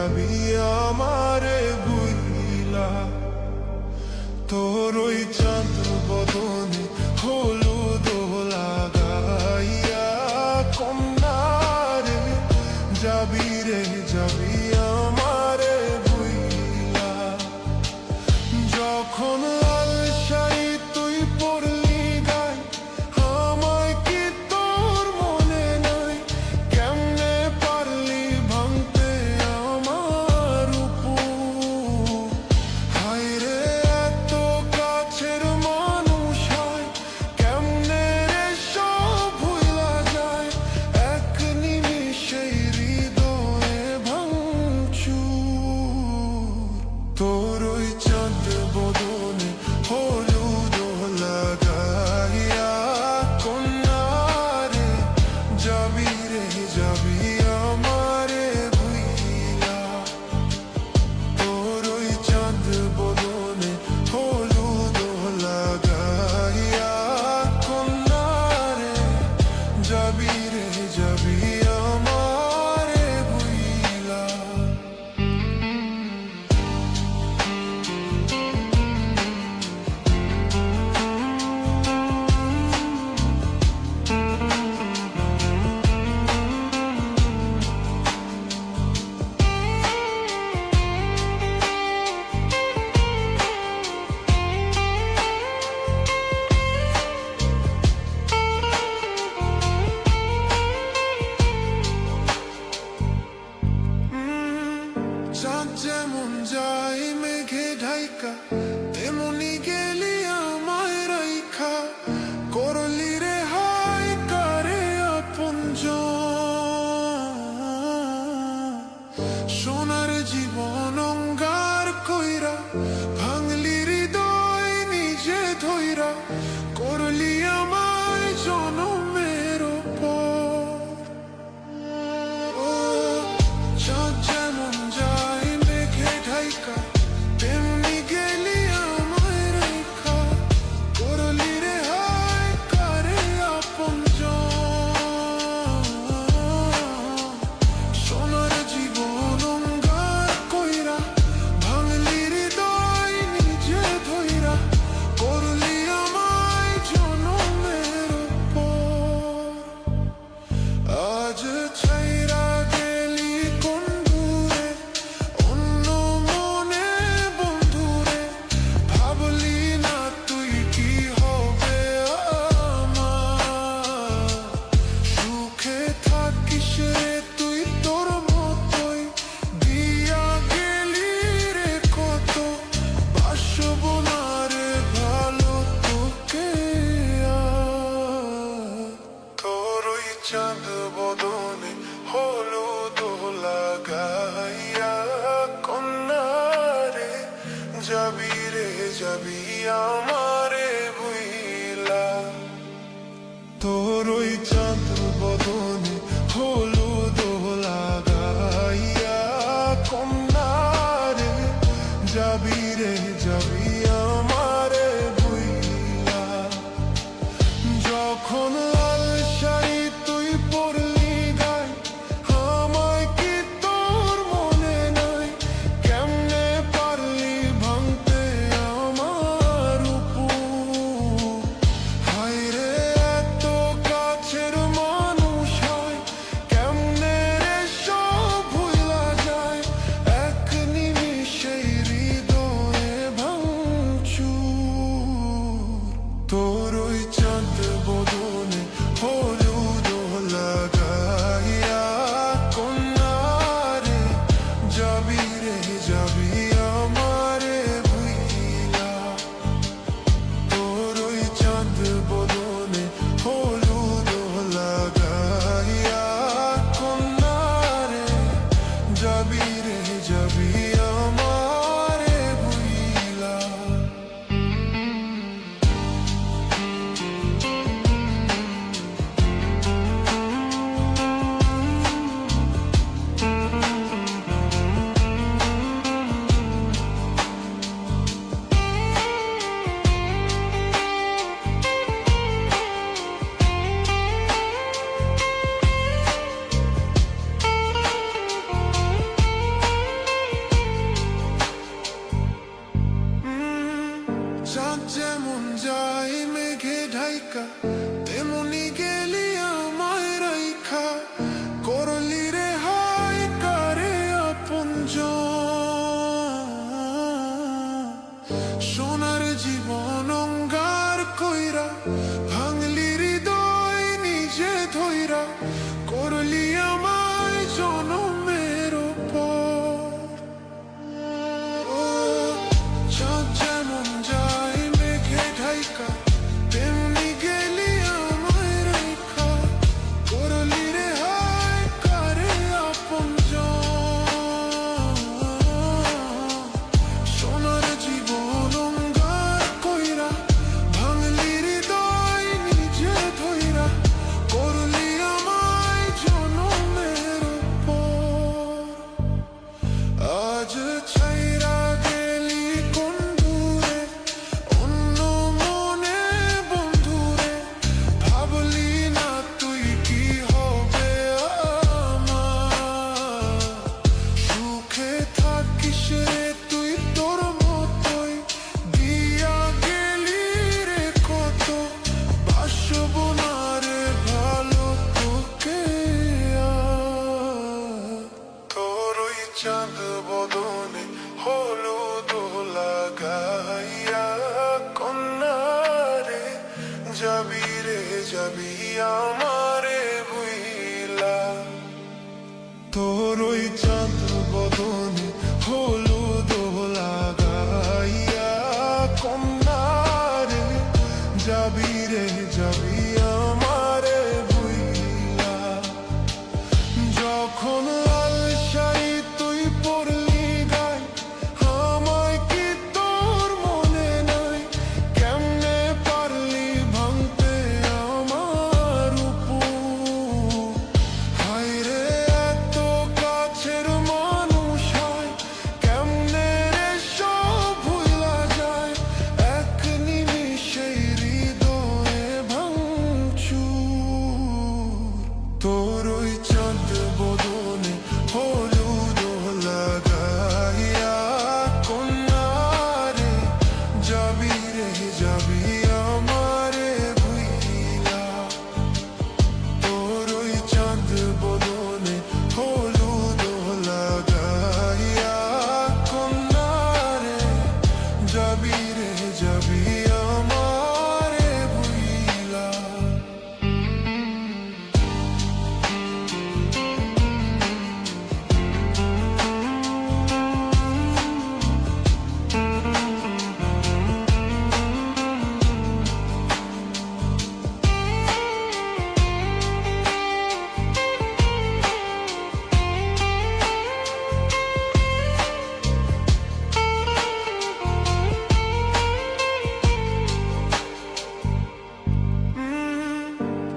যাবি আমারে ভুইলা। তোর ওই চাঁদ বদনে হলুদ লাগাইয়া কন্যারে যাবি রে যাবি আমারে ভুইলা। যখন লাল শাড়ি তুই পরলি গায়, আমায় কি তোর মনে নাই? কেমনে পারলি ভাঙতে আমার উপর? হায় রে এত কাছের মানুষ হয়, কেমনে রে সব ভুলা যায়? এক নিমিষেই হৃদয়ে ভাঙচুর। তোর ওই চাঁদ বদনে হলুদ লাগাইয়া কন্যারে যাবি রে যাবি আমারে ভুইলা। তোর ওই চাঁদ বদনে হলুদ লাগাইয়া কন্যারে যাবি রে যাবি আমারে ভুইলা। চাঁদ যেমন যায় মেঘে ঢাইকা, তেমনি গেলি আমায় রাইখা। করলি রে হায় কারে আপনজন, সোনার জীবন অঙ্গার কইরা ভাঙলি হৃদয় নিজে ধইরা। করলি আমায় জনমের পর। ও চাঁদ যেমন যায় মেঘে ঢাইকা, তেমনি গেলি আমায় রাইখা। করলি রে হায় কারে আপনজন, সোনার জীবন অঙ্গার কইরা ভাঙলি হৃদয় নিজে ধইরা। করলি আমায় জনমের পর। আজ ছাইরা গেলি কোন দূরে অন্য মনে বন্ধুরে। ভাবলি না তুই কি হবে আমার? সুখে থাকিস রে তুই তোর মতোই, দিয়া গেলি রে কত। বাসব না রে ভালো তোকে আর। তোর ওই চাঁদ বদনে হলুদ লাগাইয়া কন্যারে যাবি রে যাবি আমারে ভুইলা। তোর ওই চাঁদ বদনে হলুদ লাগাইয়া কন্যারে যাবি রে যাবি আমারে ভুইলা। যখন লাল শাড়ি তুই পরলি গায়, আমায় কি তোর মনে নাই? কেমনে পারলি ভাঙতে আমার উপর? হায় রে এত কাছের মানুষ হয়, কেমনে রে সব ভুলা যায়? এক নিমিষেই হৃদয়ে ভাঙচুর। তোর ওই চাঁদ বদনে যাবি রে যাবি আমারে ভুইলা তোর ওই চাঁদ বদনে হলুদ লাগাইয়া কন্যা রে যাবি রে যাবি আমারে ভুইলা যখন লাল শাড়ি তুই পরলি গায় আমায় কি তোর মনে নাই কেমনে পারলি ভাঙতে আমার উপর হায় রে এত কাছের মানুষ হয় কেমনে রে সব ভুলা যায় এক নিমিষে হৃদয়ে ভাঙচুর তোর ওই চাঁদ বদনে হলুদ লাগাইয়া কন্যা রে যাবি রে যাবি আমারে ভুইলা তোর ওই চাঁদ বদনে হলুদ লাগাইয়া কন্যা রে যাবি রে যাবি আমারে ভুইলা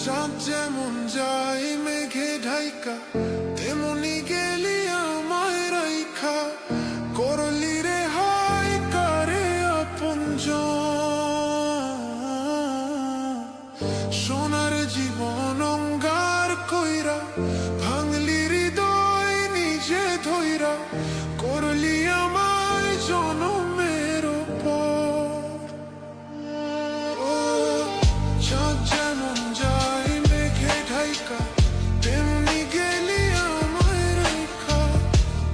চাঁদ যেমন যায় মেঘে ঢাইকা তেমনি গেলি আমায় রাইখা করলি রে হায় কারে আপনজন সোনার জীবন অঙ্গার কইরা ভাঙলি হৃদয় নিজে ধইরা করলি আমায় জনমের পর চাঁদ যেমন যায় মেঘে ঢাইকা তেমনি গেলি আমায় রাইখা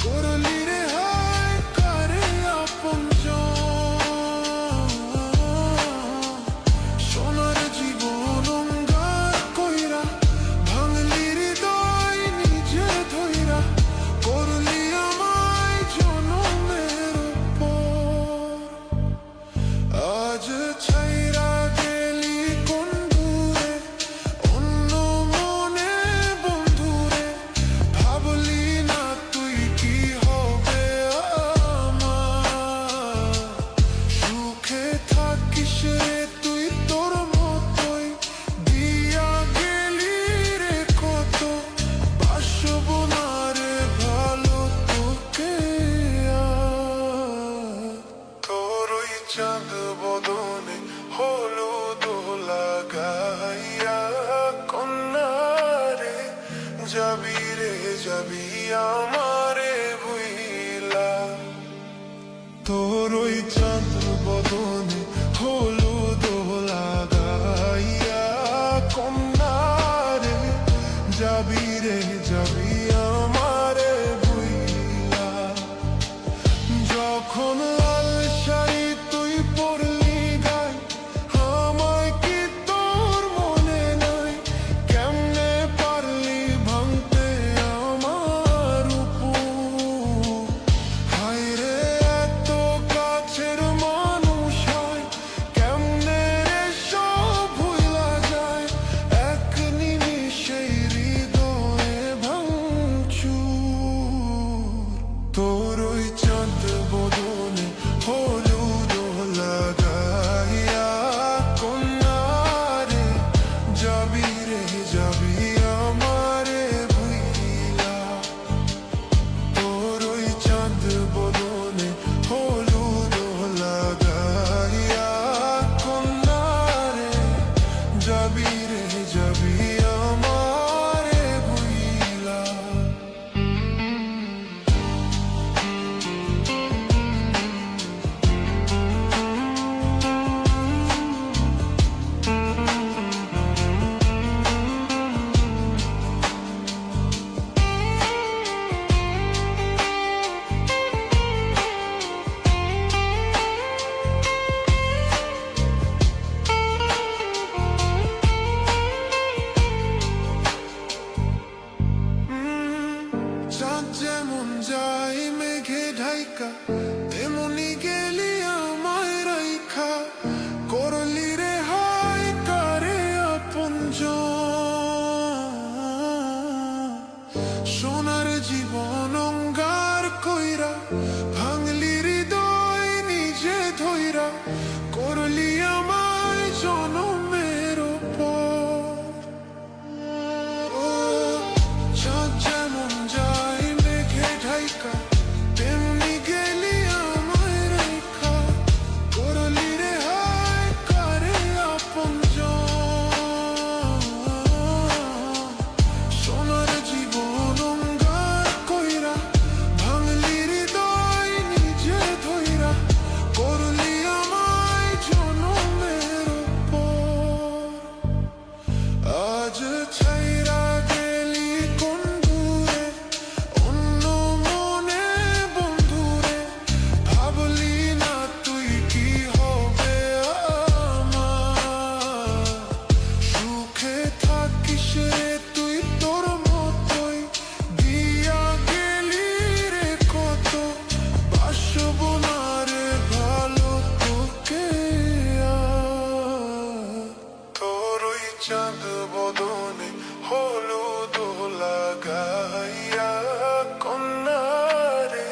করলি রে হায় কারে আপনজন সোনার জীবন অঙ্গার কইরা ভাঙলি হৃদয় নিজে ধইরা করলি আমায় জনমের পর আজ ছাইরা গেলি কোন দূরে অন্য মনে বন্ধুরে ভাবলি না তুই কি হবে আমার সুখে থাকিস রে তুই তোর মতোই দিয়া গেলি রে কত বাসব না রে ভালো তোকে আর তোর ওই চাঁদ বদনে হলুদ লাগাইয়া কন্যা রে যাবি রে যাবি আমারে ভুইলা তোর ওই চাঁদ বদনে হলুদ লাগাইয়া কন্যা রে যাবি রে যাবি আমারে ভুইলা যখন লাল শাড়ি তুই পরলি গায় আমায় কি তোর মনে নাই কেমনে পারলি ভাঙতে আমার উপর হায় রে এত কাছের চাঁদ বদনে হলুদ লাগাইয়া কন্যারে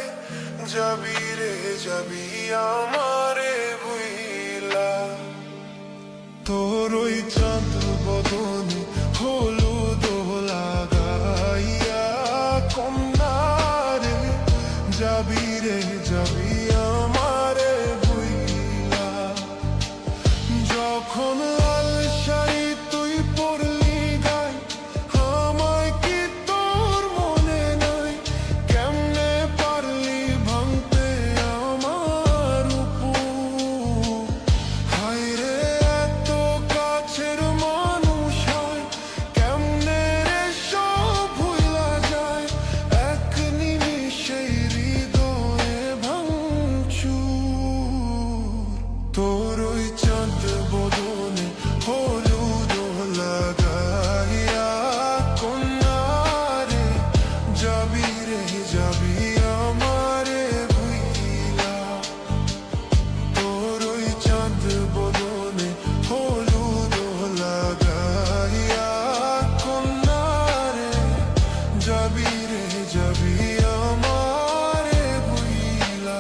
যাবি রে যাবি আমারে ভুইলা তোর ওই চাঁদ বদনে হলুদ লাগাইয়া কন্যারে যাবি রে যাবি আমারে ভুইলা যখন লাল শাড়ি তুই পরলি গায় আমায় কি তোর মনে নাই কেমনে পারলি ভাঙতে আমার উপর হায় রে এত কাছের মানুষ হয় কেমনে রে সব ভুলা যায় এক নিমিষেই হৃদয়ে ভাঙচুর তোর ওই চাঁদ বদনে হলুদ লাগাইয়া কন্যারে যাবি রে যাবি আমারে ভুইলা তোর ওই চাঁদ বদনে হলুদ লাগাইয়া কন্যারে যাবি রে যাবি আমারে ভুইলা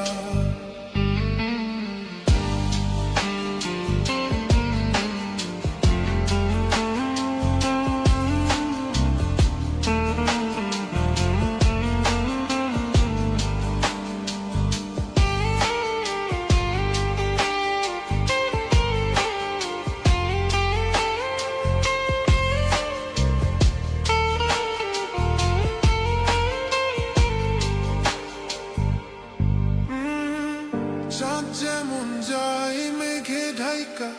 চাঁদ যেমন যায় মেঘে ঢাইকা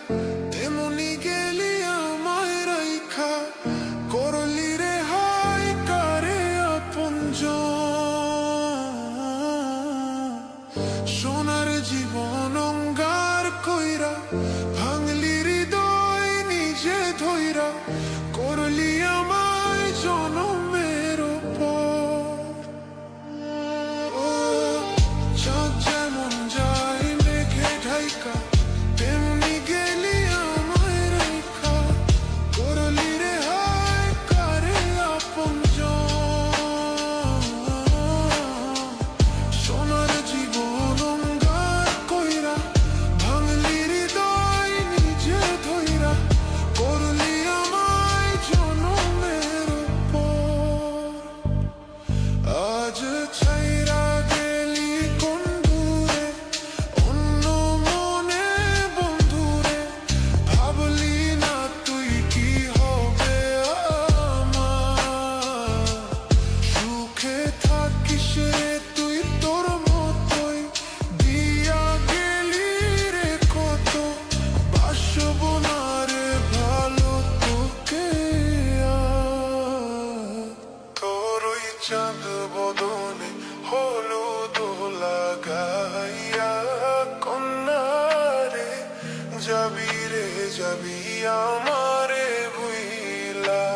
তেমনি গেলি আমায় রাইখা করলি রে হায় কারে আপনজন সোনার জীবন অঙ্গার কইরা ভাঙলি হৃদয় নিজে ধইরা করলি আমায় জনমের পর ও চাঁদ যেমন যায় মেঘে ঢাইকা তেমনি গেলি আমায় রাইখা করলি রে হায় কারে আপনজন সোনার জীবন অঙ্গার কইরা ভাঙলি হৃদয় নিজে ধইরা করলি আমায় জনমের পর আজ ছাইরা গেলি কোন দূরে অন্য মনে বন্ধুরে ভাবলি না তুই কি হবে আমার সুখে থাকিস রে তুই তোর মতোই দিয়া গেলি রে কত বাসব না রে ভালো তোকে আর তোর ওই চাঁদ বদনে হলুদ লাগাইয়া কন্যারে যাবি রে যাবি আমারে ভুইলা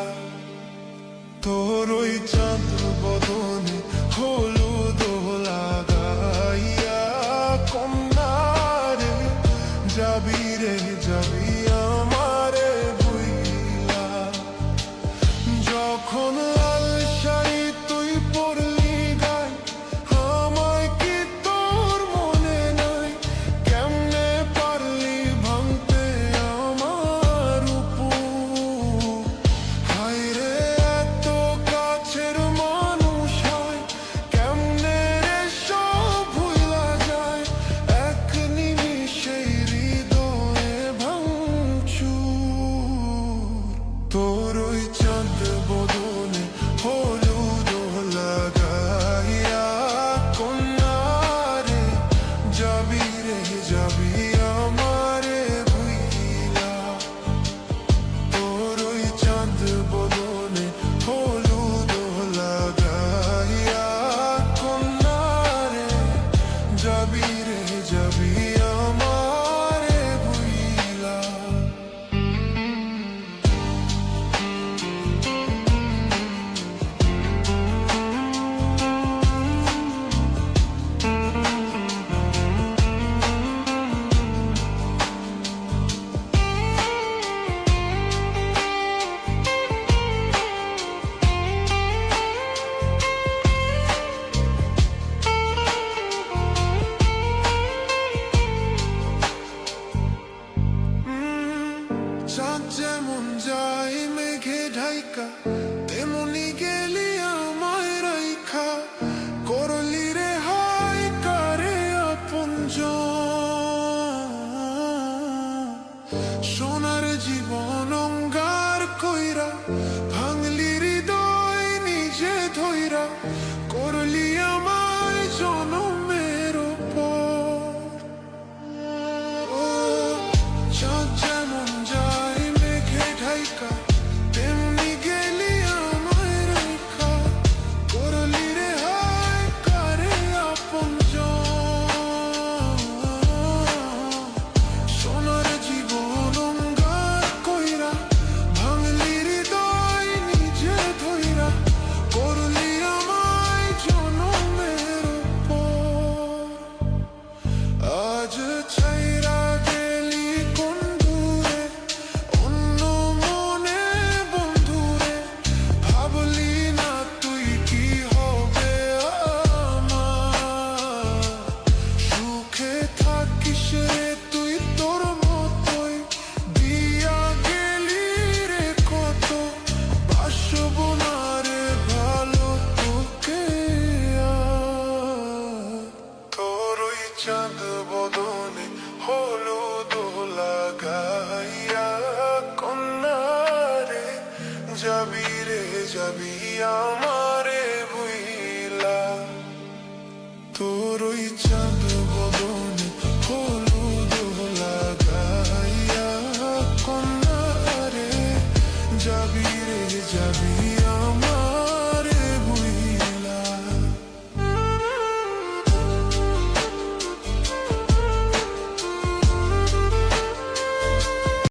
তোর ওই চাঁদ বদনে হলুদ লাগাইয়া কন্যারে যাবি রে যাবি আমারে ভুইলা যখন লাল শাড়ি তুই পরলি গায় আমায় কি তোর মনে নাই কেমনে পারলি ভাঙতে আমার উপর হায় রে এত কাছের মানুষ হয় কেমনে রে সব ভুলা যায় এক নিমিষেই হৃদয়ে ভাঙচুর তোর ওই চাঁদ বদনে হলুদ লাগাইয়া কন্যারে যাবি রে যাবি আমারে ভুইলা তোর ওই চাঁদ বদনে হলুদ লাগাইয়া কন্যারে যাবি রে যাবি আমারে ভুইলা যায় মেঘে ঢাইকা, তেমনি গেলি আমায় রাইখা, করলি রে হাই কারে আপনজন। সোনার জীবন অঙ্গার কইরা, ভাঙলি হৃদয় নিজে ধইরা, করলি আমায় জনমের পর। ও চাঁদ যেমন যায় মেঘে ঢাইকা, তেমনি গেলি আমায় রাইখা, করলি রে হায় কারে আপনজন। সোনার জীবন অঙ্গার কইরা, ভাঙলি হৃদয় নিজে ধইরা, করলি আমায় জনমের পর। আজ ছাইরা গেলি কোন দূরে, অন্য মনে বন্ধুরে, ভাবলি না তুই কি হবে আমার। সুখে থাকিস রে তুই তোর মতোই, দিয়া গেলি রে কত, বাসব না রে ভালো তোকে আর। তোর ওই চাঁদ বদনে হলুদ লাগাইয়া, কন্যা রে যাবি রে যাবি আমারে ভুইলা। তোর ওই চাঁদ বদনে হলুদ লাগাইয়া, কন্যা রে যাবি রে যাবি আমার